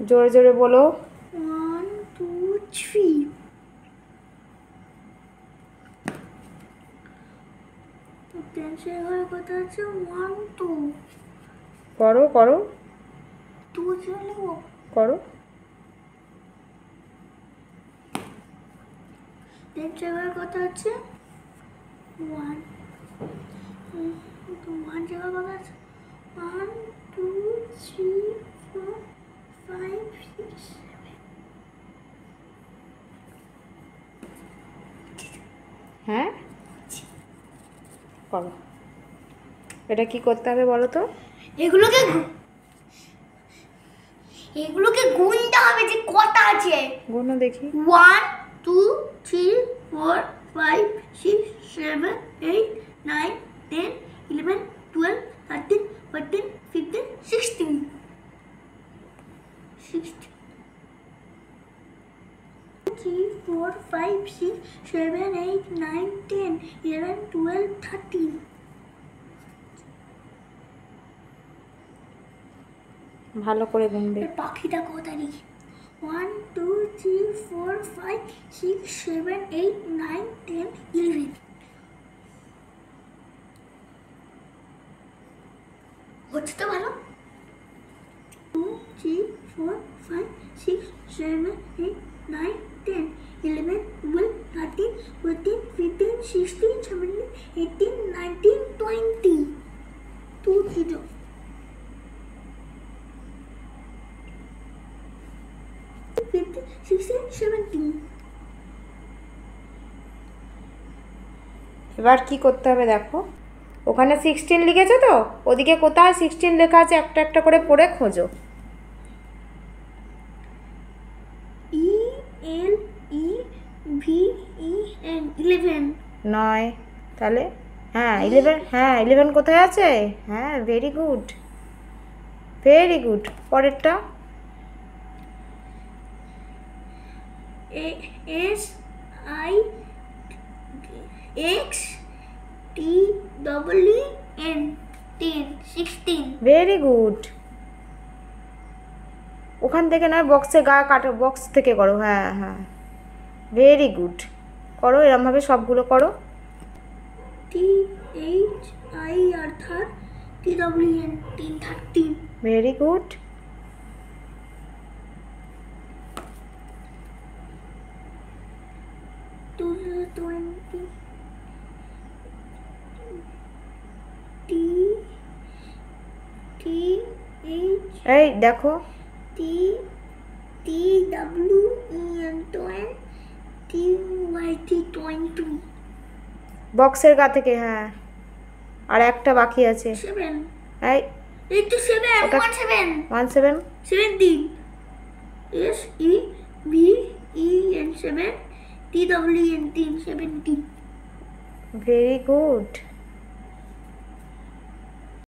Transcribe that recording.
জোরে জোরে বলো। 1 2 3 টেন্সে হয়ে কথা আছে 1 2 করো করো 2 চলে করো। টেন্সে হয়ে কথা আছে 1 তো 1 জায়গায় কথা আছে 1 2 3 4 5 6 7 হ্যাঁ করো। এটা কি করতে হবে বলো তো? এগুলোকে গুনতে হবে যে কটা আছে। গুনো দেখি। 1 2 3 4 5 6 7 8 9 10 11 12 13 14 15 16 3 4 5 6 7 8 9 10 11 12 13 ভালো করে গুনবে। পাখিটা কোথায় 1 2 3 4 5 6 7 8 9 10 11 হচ্ছে তো ভালো 2 3 4 5 6 7 8 9 10 11 12 13 14 15 16 17 18 19 20 2 0 15 16 17 এবার কি করতে হবে দেখো, ওখানে 16 লিখেছে তো, ওদিকে কোথায় 16 লেখা আছে একটা একটা করে পড়ে খোঁজো। E L E V E N 11 নয়, তাহলে হ্যাঁ 11, হ্যাঁ 11 কোথায় আছে? হ্যাঁ ভেরি গুড, ভেরি গুড। পরেরটা S I X T W N 10 16 very good. ওখান থেকে নয়, বক্সে গা কাটো, বক্স থেকে করো। হ্যাঁ হ্যাঁ ভেরি গুড, করো এরমভাবে সবগুলো করো। T H I R T W N 13 very good. to 20 T T H এই দেখো T T W E N 20 T Y T 22 বক্সের গা থেকে, হ্যাঁ আর একটা বাকি আছে। 7 এই এই তো 7 ওটা 17 17 S E V E N 7 T W N 17 very good.